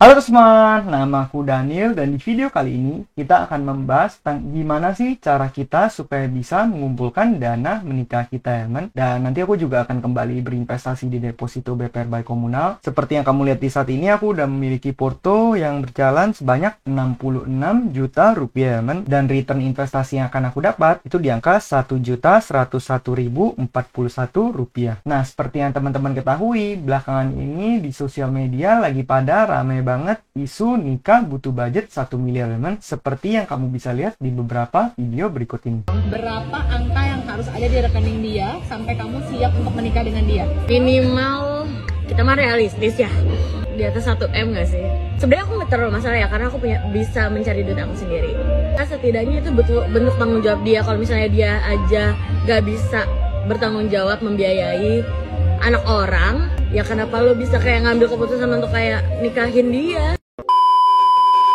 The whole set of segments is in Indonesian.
Halo teman, nama aku Daniel dan di video kali ini kita akan membahas tentang gimana sih cara kita supaya bisa mengumpulkan dana menikah kita ya teman. Dan nanti aku juga akan kembali berinvestasi di deposito BPR by Komunal. Seperti yang kamu lihat di saat ini, aku udah memiliki porto yang berjalan sebanyak 66 juta rupiah ya teman. Dan return investasi yang akan aku dapat itu di angka 1.101.041 rupiah. Nah, seperti yang teman-teman ketahui, belakangan ini di sosial media lagi pada ramai banget isu nikah butuh budget 1 miliar teman, seperti yang kamu bisa lihat di beberapa video berikut ini. Berapa angka yang harus ada di rekening dia sampai kamu siap untuk menikah dengan dia? Minimal, kita mah realistis ya, di atas 1M gak sih? Sebenarnya aku gak terlalu masalah ya, karena aku bisa mencari duit aku sendiri. Nah, setidaknya itu bentuk tanggung jawab dia. Kalau misalnya dia aja gak bisa bertanggung jawab membiayai anak orang, ya kenapa lo bisa kayak ngambil keputusan untuk kayak nikahin dia?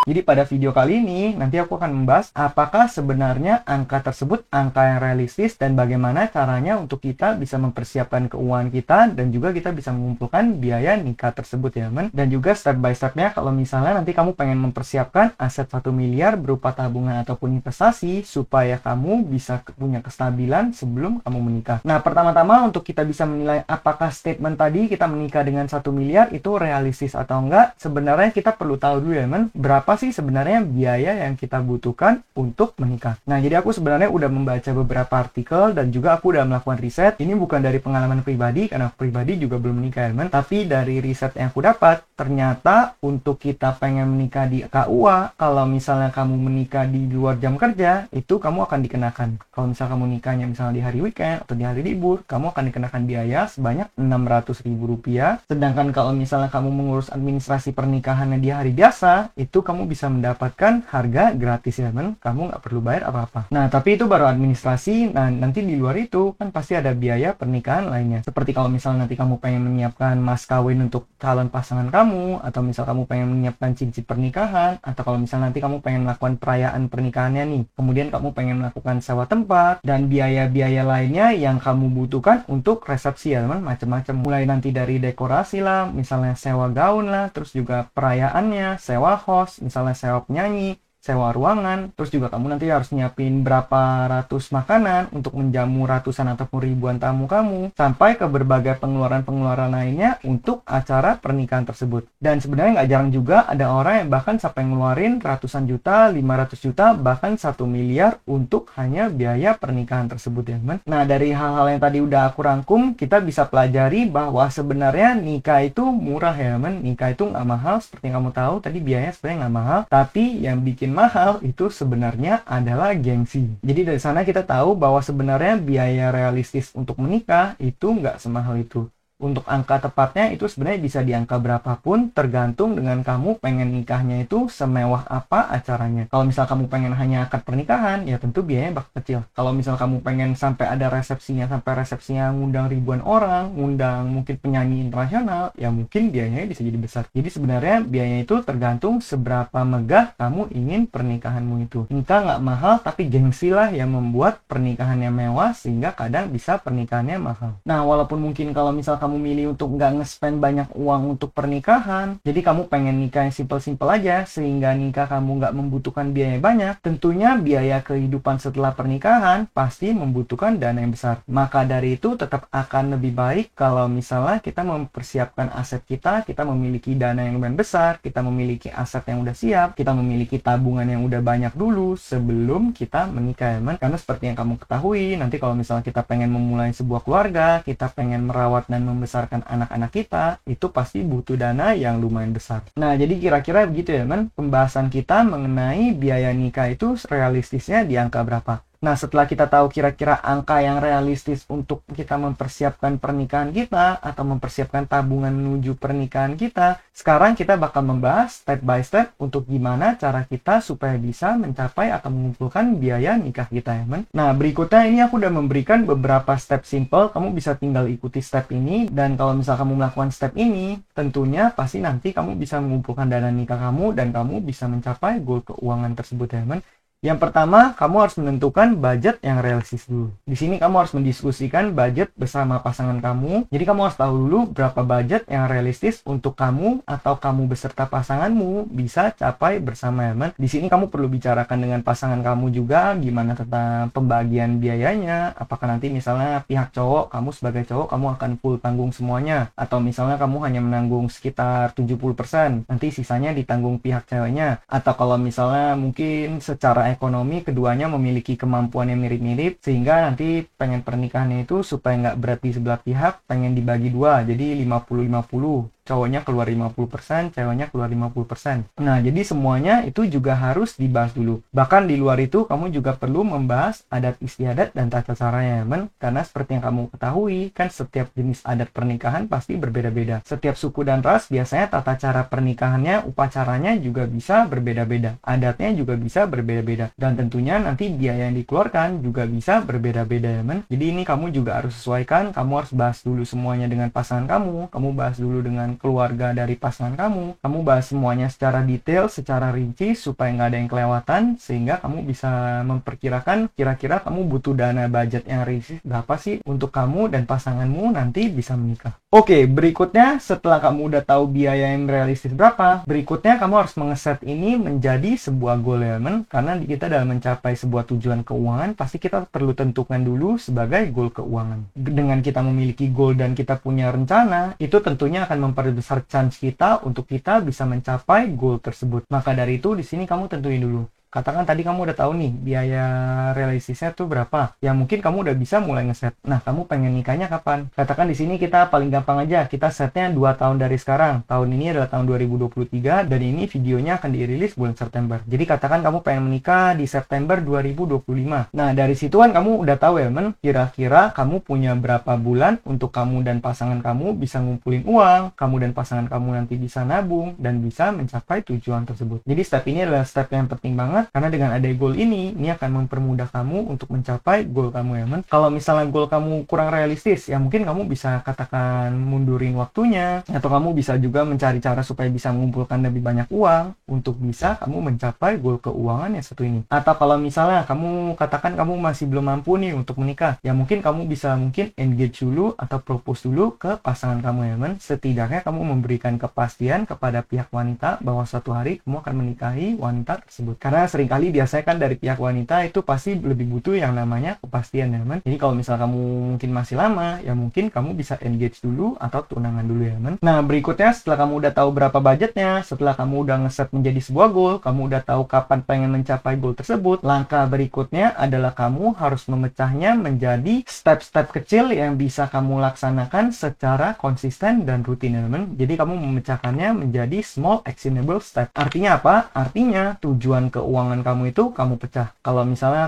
Jadi pada video kali ini, nanti aku akan membahas apakah sebenarnya angka tersebut angka yang realistis dan bagaimana caranya untuk kita bisa mempersiapkan keuangan kita dan juga kita bisa mengumpulkan biaya nikah tersebut ya teman. Dan juga step by stepnya kalau misalnya nanti kamu pengen mempersiapkan aset 1 miliar berupa tabungan ataupun investasi supaya kamu bisa punya kestabilan sebelum kamu menikah. Nah, pertama-tama untuk kita bisa menilai apakah statement tadi kita menikah dengan 1 miliar itu realistis atau enggak, sebenarnya kita perlu tahu dulu ya teman, berapa sih sebenarnya biaya yang kita butuhkan untuk menikah. Nah, jadi aku sebenarnya udah membaca beberapa artikel dan juga aku udah melakukan riset. Ini bukan dari pengalaman pribadi, karena aku pribadi juga belum menikah ya teman, tapi dari riset yang aku dapat, ternyata untuk kita pengen menikah di KUA, kalau misalnya kamu menikah di luar jam kerja, itu kamu akan dikenakan. Kalau misalnya kamu nikahnya misalnya di hari weekend atau di hari libur, kamu akan dikenakan biaya sebanyak Rp600.000. Sedangkan kalau misalnya kamu mengurus administrasi pernikahannya di hari biasa, itu kamu bisa mendapatkan harga gratis ya teman, kamu nggak perlu bayar apa-apa. Nah, tapi itu baru administrasi. Nah, nanti di luar itu kan pasti ada biaya pernikahan lainnya, seperti kalau misalnya nanti kamu pengen menyiapkan mas kawin untuk calon pasangan kamu, atau misal kamu pengen menyiapkan cincin pernikahan, atau kalau misalnya nanti kamu pengen melakukan perayaan pernikahannya nih, kemudian kamu pengen melakukan sewa tempat dan biaya-biaya lainnya yang kamu butuhkan untuk resepsi ya teman, macam-macam, mulai nanti dari dekorasi lah, misalnya sewa gaun lah, terus juga perayaannya, sewa host, misalnya sewa penyanyi, sewa ruangan, terus juga kamu nanti harus nyiapin berapa ratus makanan untuk menjamu ratusan ataupun ribuan tamu kamu, sampai ke berbagai pengeluaran-pengeluaran lainnya untuk acara pernikahan tersebut. Dan sebenarnya nggak jarang juga ada orang yang bahkan sampai ngeluarin ratusan juta, 500 juta, bahkan 1 miliar untuk hanya biaya pernikahan tersebut ya teman. Nah, dari hal-hal yang tadi udah aku rangkum, kita bisa pelajari bahwa sebenarnya nikah itu murah ya teman. Nikah itu nggak mahal, seperti yang kamu tahu tadi, biayanya sebenarnya nggak mahal, tapi yang bikin mahal itu sebenarnya adalah gengsi. Jadi dari sana kita tahu bahwa sebenarnya biaya realistis untuk menikah itu nggak semahal itu. Untuk angka tepatnya itu sebenarnya bisa di angka berapapun, tergantung dengan kamu pengen nikahnya itu semewah apa acaranya. Kalau misal kamu pengen hanya akad pernikahan, ya tentu biayanya bakal kecil. Kalau misal kamu pengen sampai ada resepsinya, sampai resepsinya ngundang ribuan orang, ngundang mungkin penyanyi internasional, ya mungkin biayanya bisa jadi besar. Jadi sebenarnya biayanya itu tergantung seberapa megah kamu ingin pernikahanmu itu. Nikah nggak mahal, tapi gengsi lah yang membuat pernikahannya mewah, sehingga kadang bisa pernikahannya mahal. Nah, walaupun mungkin kalau misal kamu milih untuk nggak nge-spend banyak uang untuk pernikahan, jadi kamu pengen nikah yang simple-simple aja, sehingga nikah kamu nggak membutuhkan biaya banyak, tentunya biaya kehidupan setelah pernikahan pasti membutuhkan dana yang besar. Maka dari itu tetap akan lebih baik kalau misalnya kita mempersiapkan aset kita memiliki dana yang lumayan besar, kita memiliki aset yang udah siap, kita memiliki tabungan yang udah banyak dulu sebelum kita menikah ya teman. Karena seperti yang kamu ketahui, nanti kalau misalnya kita pengen memulai sebuah keluarga, kita pengen merawat dan membesarkan anak-anak kita, itu pasti butuh dana yang lumayan besar. Nah, jadi kira-kira begitu ya teman, pembahasan kita mengenai biaya nikah itu realistisnya di angka berapa. Nah, setelah kita tahu kira-kira angka yang realistis untuk kita mempersiapkan pernikahan kita atau mempersiapkan tabungan menuju pernikahan kita, sekarang kita bakal membahas step by step untuk gimana cara kita supaya bisa mencapai atau mengumpulkan biaya nikah kita ya teman. Nah, berikutnya ini aku udah memberikan beberapa step simple, kamu bisa tinggal ikuti step ini, dan kalau misal kamu melakukan step ini, tentunya pasti nanti kamu bisa mengumpulkan dana nikah kamu dan kamu bisa mencapai goal keuangan tersebut ya teman. Yang pertama, kamu harus menentukan budget yang realistis dulu. Di sini kamu harus mendiskusikan budget bersama pasangan kamu. Jadi kamu harus tahu dulu berapa budget yang realistis untuk kamu atau kamu beserta pasanganmu bisa capai bersama, teman. Di sini kamu perlu bicarakan dengan pasangan kamu juga gimana tentang pembagian biayanya. Apakah nanti misalnya pihak cowok, kamu sebagai cowok kamu akan full tanggung semuanya, atau misalnya kamu hanya menanggung sekitar 70%, nanti sisanya ditanggung pihak ceweknya. Atau kalau misalnya mungkin secara ekonomi keduanya memiliki kemampuan yang mirip-mirip, sehingga nanti pengen pernikahannya itu supaya nggak berat di sebelah pihak, pengen dibagi dua, jadi 50-50. Cowoknya keluar 50%, ceweknya keluar 50%. Nah, jadi semuanya itu juga harus dibahas dulu. Bahkan di luar itu, kamu juga perlu membahas adat istiadat dan tata caranya, men. Karena seperti yang kamu ketahui, kan setiap jenis adat pernikahan pasti berbeda-beda. Setiap suku dan ras biasanya tata cara pernikahannya, upacaranya juga bisa berbeda-beda. Adatnya juga bisa berbeda-beda. Dan tentunya nanti biaya yang dikeluarkan juga bisa berbeda-beda, ya, men. Jadi ini kamu juga harus sesuaikan, kamu harus bahas dulu semuanya dengan pasangan kamu bahas dulu dengan keluarga dari pasangan kamu bahas semuanya secara detail, secara rinci supaya nggak ada yang kelewatan, sehingga kamu bisa memperkirakan kira-kira kamu butuh dana budget yang realistis berapa sih untuk kamu dan pasanganmu nanti bisa menikah. Oke, berikutnya setelah kamu udah tahu biaya yang realistis berapa, berikutnya kamu harus mengeset ini menjadi sebuah goal, ya, men. Karena kita dalam mencapai sebuah tujuan keuangan, pasti kita perlu tentukan dulu sebagai goal keuangan. Dengan kita memiliki goal dan kita punya rencana, itu tentunya akan besar chance kita untuk kita bisa mencapai goal tersebut. Maka dari itu di sini kamu tentuin dulu. Katakan tadi kamu udah tahu nih biaya realistisnya tuh berapa. Ya mungkin kamu udah bisa mulai ngeset. Nah, kamu pengen nikahnya kapan? Katakan di sini kita paling gampang aja. Kita setnya 2 tahun dari sekarang. Tahun ini adalah tahun 2023 dan ini videonya akan dirilis bulan September. Jadi katakan kamu pengen menikah di September 2025. Nah, dari situ kan kamu udah tahu, ya, men. Kira-kira kamu punya berapa bulan untuk kamu dan pasangan kamu bisa ngumpulin uang. Kamu dan pasangan kamu nanti bisa nabung dan bisa mencapai tujuan tersebut. Jadi step ini adalah step yang penting banget. Karena dengan ada goal ini akan mempermudah kamu untuk mencapai goal kamu, ya, men. Kalau misalnya goal kamu kurang realistis, ya mungkin kamu bisa katakan mundurin waktunya, atau kamu bisa juga mencari cara supaya bisa mengumpulkan lebih banyak uang untuk bisa kamu mencapai goal keuangan yang satu ini. Atau kalau misalnya kamu katakan kamu masih belum mampu nih untuk menikah, ya mungkin kamu bisa engage dulu atau propose dulu ke pasangan kamu, ya, men. Setidaknya kamu memberikan kepastian kepada pihak wanita bahwa suatu hari kamu akan menikahi wanita tersebut. Karena seringkali biasanya kan dari pihak wanita itu pasti lebih butuh yang namanya kepastian, ya, men. Jadi kalau misal kamu mungkin masih lama, ya mungkin kamu bisa engage dulu atau tunangan dulu, ya, men. Nah, berikutnya setelah kamu udah tahu berapa budgetnya, setelah kamu udah ngeset menjadi sebuah goal, kamu udah tahu kapan pengen mencapai goal tersebut, langkah berikutnya adalah kamu harus memecahnya menjadi step-step kecil yang bisa kamu laksanakan secara konsisten dan rutin, ya, men. Jadi kamu memecahkannya menjadi small actionable step. Artinya apa? Artinya tujuan keuangan kamu itu kamu pecah. Kalau misalnya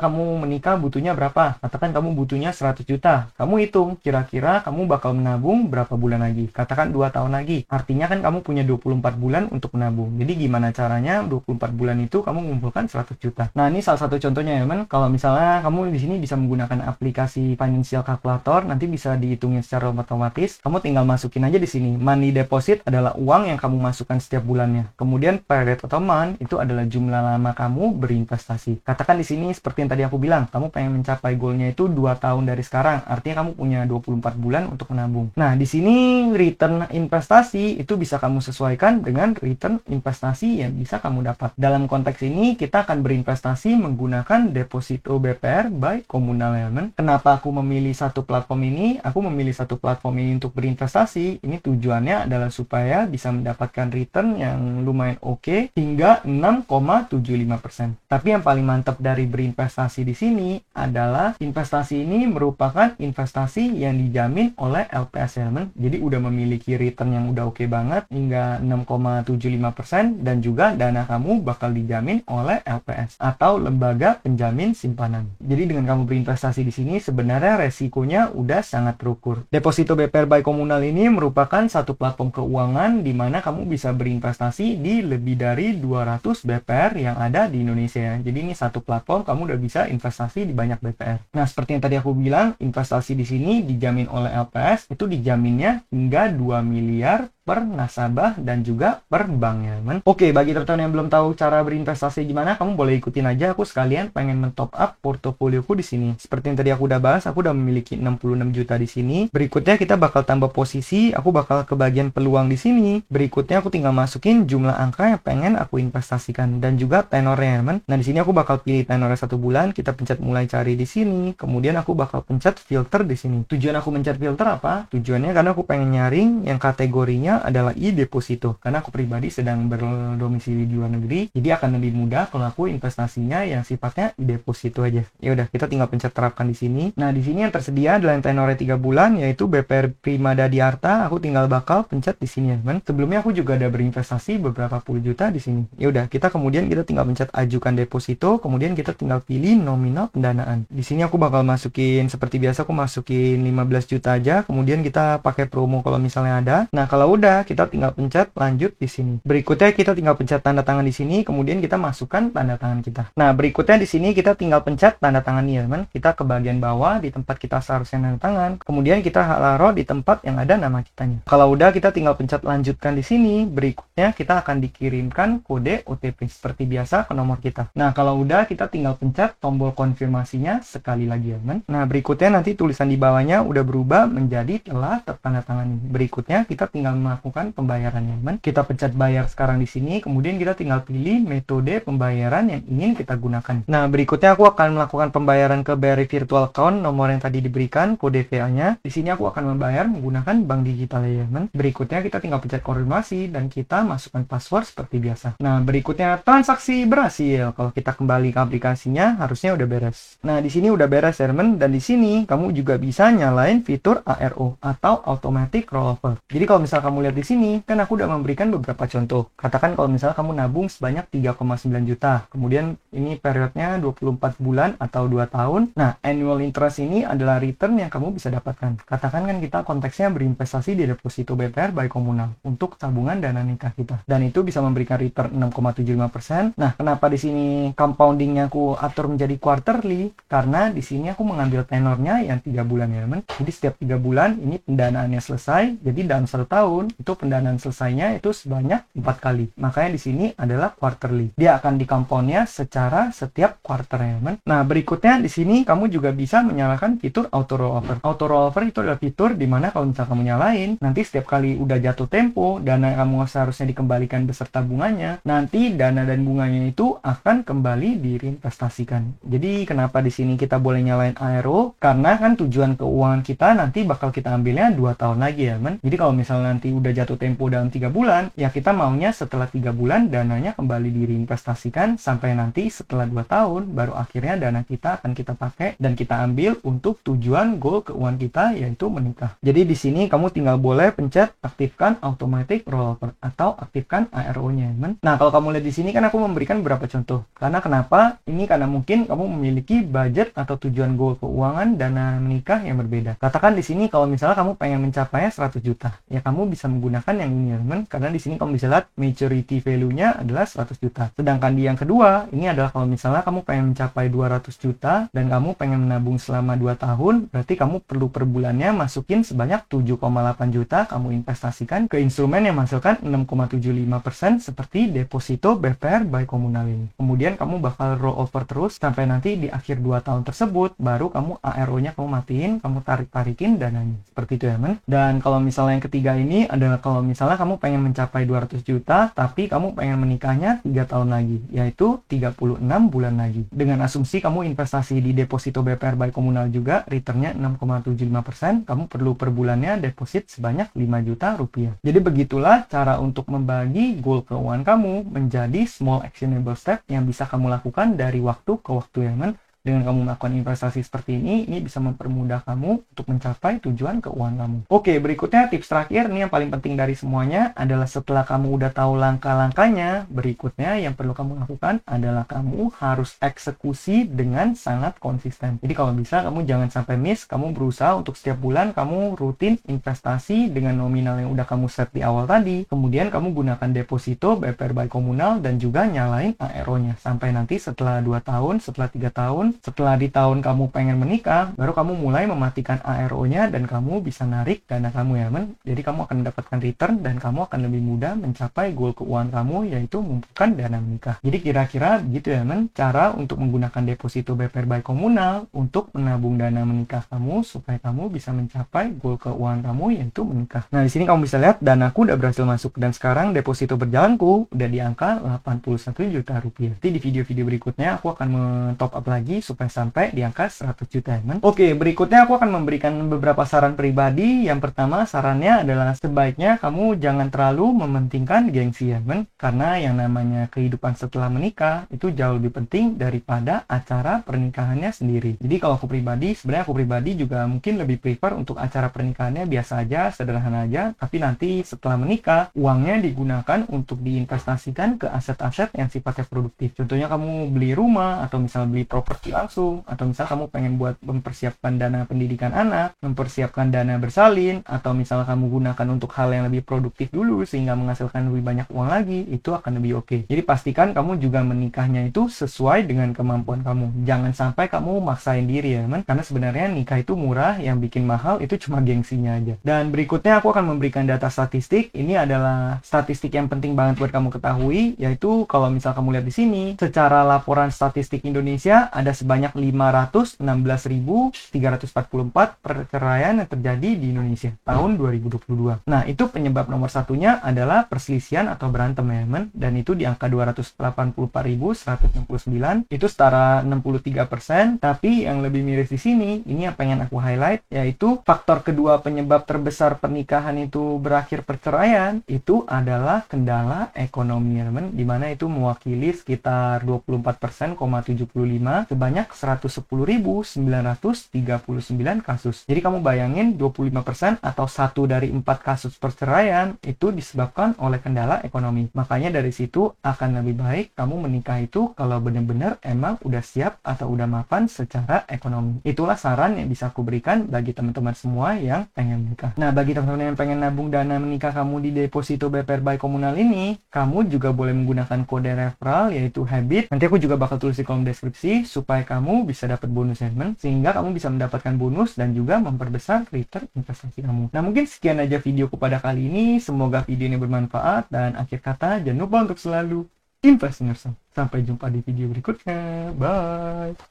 kamu menikah butuhnya berapa? Katakan kamu butuhnya 100 juta. Kamu hitung kira-kira kamu bakal menabung berapa bulan lagi. Katakan 2 tahun lagi. Artinya kan kamu punya 24 bulan untuk menabung. Jadi gimana caranya 24 bulan itu kamu mengumpulkan 100 juta. Nah, ini salah satu contohnya, ya, men. Kalau misalnya kamu di sini bisa menggunakan aplikasi financial calculator, nanti bisa dihitungin secara otomatis. Kamu tinggal masukin aja di sini. Money deposit adalah uang yang kamu masukkan setiap bulannya. Kemudian period atau month itu adalah jumlah lama kamu berinvestasi. Katakan di sini seperti yang tadi aku bilang, kamu pengen mencapai goalnya itu 2 tahun dari sekarang. Artinya kamu punya 24 bulan untuk menabung. Nah, di sini return investasi itu bisa kamu sesuaikan dengan return investasi yang bisa kamu dapat. Dalam konteks ini kita akan berinvestasi menggunakan Deposito BPR by Komunal, ya, men. Kenapa aku memilih satu platform ini? Aku memilih satu platform ini untuk berinvestasi. Ini tujuannya adalah supaya bisa mendapatkan return yang lumayan oke hingga 6,75%. Tapi yang paling mantap dari berinvestasi di sini adalah investasi ini merupakan investasi yang dijamin oleh LPS, ya, men. Jadi udah memiliki return yang udah oke banget hingga 6,75% dan juga dana kamu bakal dijamin oleh LPS atau lembaga penjamin simpanan. Jadi dengan kamu berinvestasi di sini sebenarnya resikonya udah sangat terukur. Deposito BPR by Komunal ini merupakan satu platform keuangan di mana kamu bisa berinvestasi di lebih dari 200 BPR yang ada di Indonesia. Jadi ini satu platform kamu udah bisa investasi di banyak BPR. Nah, seperti yang tadi aku bilang, investasi di sini dijamin oleh LPS, itu dijaminnya hingga 2 miliar per nasabah dan juga per bank ya teman. Oke, bagi teman-teman yang belum tahu cara berinvestasi gimana, kamu boleh ikutin aja. Aku sekalian pengen men-top up portofolioku di sini. Seperti yang tadi aku udah bahas, aku udah memiliki 66 juta di sini. Berikutnya kita bakal tambah posisi, aku bakal ke bagian peluang di sini. Berikutnya aku tinggal masukin jumlah angka yang pengen aku investasikan dan juga tenornya teman. Nah, di sini aku bakal pilih tenornya 1 bulan, kita pencet mulai cari di sini. Kemudian aku bakal pencet filter di sini. Tujuan aku mencet filter apa? Tujuannya karena aku pengen nyaring yang kategorinya adalah e-deposito, karena aku pribadi sedang berdomisili di luar negeri, jadi akan lebih mudah kalau aku investasinya yang sifatnya e-deposito aja. Ya udah, kita tinggal pencet terapkan di sini. Nah, di sini yang tersedia adalah yang tenornya 3 bulan, yaitu BPR Prima Dadiarta. Aku tinggal bakal pencet di sini ya teman. Sebelumnya aku juga ada berinvestasi beberapa puluh juta di sini. Ya udah, kita tinggal pencet ajukan deposito, kemudian kita tinggal pilih nominal pendanaan. Di sini aku bakal masukin seperti biasa, aku masukin 15 juta aja, kemudian kita pakai promo kalau misalnya ada. Nah, kalau udah, kita tinggal pencet lanjut di sini. Berikutnya kita tinggal pencet tanda tangan di sini, kemudian kita masukkan tanda tangan kita. Nah, berikutnya di sini kita tinggal pencet tanda tangan nih, teman. Kita ke bagian bawah di tempat kita seharusnya tanda tangan, kemudian kita taruh di tempat yang ada nama kitanya. Kalau udah, kita tinggal pencet lanjutkan di sini. Berikutnya kita akan dikirimkan kode OTP seperti biasa ke nomor kita. Nah, kalau udah, kita tinggal pencet tombol konfirmasinya sekali lagi, teman. Nah, berikutnya nanti tulisan di bawahnya udah berubah menjadi telah tertandatangani. Berikutnya kita tinggal melakukan pembayarannya, teman. Kita pencet bayar sekarang di sini, kemudian kita tinggal pilih metode pembayaran yang ingin kita gunakan. Nah, berikutnya aku akan melakukan pembayaran ke BRI Virtual Account, nomor yang tadi diberikan, kode VA-nya. Di sini aku akan membayar menggunakan bank digital ya, teman. Berikutnya kita tinggal pencet konfirmasi dan kita masukkan password seperti biasa. Nah, berikutnya transaksi berhasil. Kalau kita kembali ke aplikasinya, harusnya udah beres. Nah, di sini udah beres ya, teman. Dan di sini kamu juga bisa nyalain fitur ARO atau automatic rollover. Jadi kalau misal kamu lihat di sini, kan aku udah memberikan beberapa contoh. Katakan kalau misalnya kamu nabung sebanyak 3,9 juta. Kemudian ini periodnya 24 bulan atau 2 tahun. Nah, annual interest ini adalah return yang kamu bisa dapatkan. Katakan kan kita konteksnya berinvestasi di deposito BPR by komunal untuk tabungan dana nikah kita. Dan itu bisa memberikan return 6,75%. Nah, kenapa di sini compoundingnya aku atur menjadi quarterly? Karena di sini aku mengambil tenornya yang 3 bulan ya, teman. Jadi setiap 3 bulan ini pendanaannya selesai. Jadi dalam 1 tahun itu pendanaan selesainya itu sebanyak 4 kali. Makanya di sini adalah quarterly. Dia akan di compoundnya secara setiap quarternya, teman. Nah, berikutnya di sini kamu juga bisa menyalakan fitur auto rollover. Auto rollover itu adalah fitur di mana kalau misalnya kamu nyalain, nanti setiap kali udah jatuh tempo, dana kamu seharusnya dikembalikan beserta bunganya. Nanti dana dan bunganya itu akan kembali diinvestasikan. Jadi kenapa di sini kita boleh nyalain ARO? Karena kan tujuan keuangan kita nanti bakal kita ambilnya 2 tahun lagi ya, teman. Jadi kalau misalnya nanti udah jatuh tempo dalam 3 bulan, ya kita maunya setelah 3 bulan dananya kembali diinvestasikan sampai nanti setelah 2 tahun baru akhirnya dana kita akan kita pakai dan kita ambil untuk tujuan goal keuangan kita, yaitu menikah. Jadi di sini kamu tinggal boleh pencet aktifkan automatic rollover atau aktifkan ARO-nya, teman. Nah, kalau kamu lihat di sini kan aku memberikan beberapa contoh. Karena kenapa? Ini karena mungkin kamu memiliki budget atau tujuan goal keuangan dana menikah yang berbeda. Katakan di sini kalau misalnya kamu pengen mencapai 100 juta, ya kamu bisa menggunakan yang ini, teman. Karena di sini kamu bisa lihat maturity value-nya adalah 100 juta. Sedangkan di yang kedua, ini adalah kalau misalnya kamu pengen mencapai 200 juta dan kamu pengen menabung selama 2 tahun, berarti kamu perlu per bulannya masukin sebanyak 7,8 juta kamu investasikan ke instrumen yang menghasilkan 6,75% seperti deposito BPR by komunal ini. Kemudian kamu bakal roll over terus sampai nanti di akhir 2 tahun tersebut baru kamu ARO-nya kamu matiin, kamu tarikin dananya. Seperti itu ya, teman. Dan kalau misalnya yang ketiga ini adalah kalau misalnya kamu pengen mencapai 200 juta tapi kamu pengen menikahnya 3 tahun lagi, yaitu 36 bulan lagi. Dengan asumsi kamu investasi di deposito BPR by komunal juga returnnya 6,75%, kamu perlu per bulannya deposit sebanyak 5 juta rupiah. Jadi begitulah cara untuk membagi goal keuangan kamu menjadi small actionable step yang bisa kamu lakukan dari waktu ke waktu ya, teman. Dengan kamu melakukan investasi seperti ini bisa mempermudah kamu untuk mencapai tujuan keuangan kamu. Oke, berikutnya tips terakhir, ini yang paling penting dari semuanya adalah setelah kamu udah tahu langkah-langkahnya, berikutnya yang perlu kamu lakukan adalah kamu harus eksekusi dengan sangat konsisten. Jadi kalau bisa kamu jangan sampai miss, kamu berusaha untuk setiap bulan kamu rutin investasi dengan nominal yang udah kamu set di awal tadi, kemudian kamu gunakan deposito BPR by komunal dan juga nyalain ARO-nya sampai nanti setelah 2 tahun, setelah 3 tahun setelah di tahun kamu pengen menikah, baru kamu mulai mematikan ARO-nya dan kamu bisa narik dana kamu ya men. Jadi kamu akan mendapatkan return dan kamu akan lebih mudah mencapai goal keuangan kamu, yaitu mengumpulkan dana menikah. Jadi kira-kira begitu ya men, cara untuk menggunakan deposito BPR by Komunal untuk menabung dana menikah kamu supaya kamu bisa mencapai goal keuangan kamu, yaitu menikah. Nah, di sini kamu bisa lihat danaku udah berhasil masuk dan sekarang deposito berjalanku udah di angka 81 juta rupiah. Nanti di video-video berikutnya aku akan men-top up lagi supaya sampai di angka 100 juta ya men. Oke, berikutnya aku akan memberikan beberapa saran pribadi. Yang pertama, sarannya adalah sebaiknya kamu jangan terlalu mementingkan gengsi ya men, karena yang namanya kehidupan setelah menikah itu jauh lebih penting daripada acara pernikahannya sendiri. Jadi kalau aku pribadi, sebenarnya aku pribadi juga mungkin lebih prefer untuk acara pernikahannya biasa aja, sederhana aja, tapi nanti setelah menikah uangnya digunakan untuk diinvestasikan ke aset-aset yang sifatnya produktif. Contohnya kamu beli rumah, atau misal beli properti langsung, atau misal kamu pengen buat mempersiapkan dana pendidikan anak, mempersiapkan dana bersalin, atau misal kamu gunakan untuk hal yang lebih produktif dulu sehingga menghasilkan lebih banyak uang lagi, itu akan lebih oke. Jadi pastikan kamu juga menikahnya itu sesuai dengan kemampuan kamu. Jangan sampai kamu maksain diri ya men, karena sebenarnya nikah itu murah, yang bikin mahal itu cuma gengsinya aja. Dan berikutnya aku akan memberikan data statistik. Ini adalah statistik yang penting banget buat kamu ketahui, yaitu kalau misal kamu lihat di sini, secara laporan statistik Indonesia ada sebanyak 516.344 perceraian yang terjadi di Indonesia tahun 2022. Nah, itu penyebab nomor satunya adalah perselisihan atau berantem ya men, dan itu di angka 284.169, itu setara 63%. Tapi yang lebih miris di sini, ini yang pengen aku highlight, yaitu faktor kedua penyebab terbesar pernikahan itu berakhir perceraian itu adalah kendala ekonomi ya men, dimana itu mewakili sekitar 24%,75 sebanyak 110.939 kasus. Jadi kamu bayangin 25% atau 1 dari 4 kasus perceraian itu disebabkan oleh kendala ekonomi. Makanya dari situ akan lebih baik kamu menikah itu kalau benar-benar emang udah siap atau udah mapan secara ekonomi. Itulah saran yang bisa aku berikan bagi teman-teman semua yang pengen menikah. Nah, bagi teman-teman yang pengen nabung dana menikah kamu di deposito BPR by Komunal ini, kamu juga boleh menggunakan kode referral yaitu Habit. Nanti aku juga bakal tulis di kolom deskripsi supaya kamu bisa dapat bonus segmen, sehingga kamu bisa mendapatkan bonus dan juga memperbesar return investasi kamu. Nah, mungkin sekian aja videoku pada kali ini. Semoga video ini bermanfaat, dan akhir kata jangan lupa untuk selalu invest in yourself. Sampai jumpa di video berikutnya. Bye.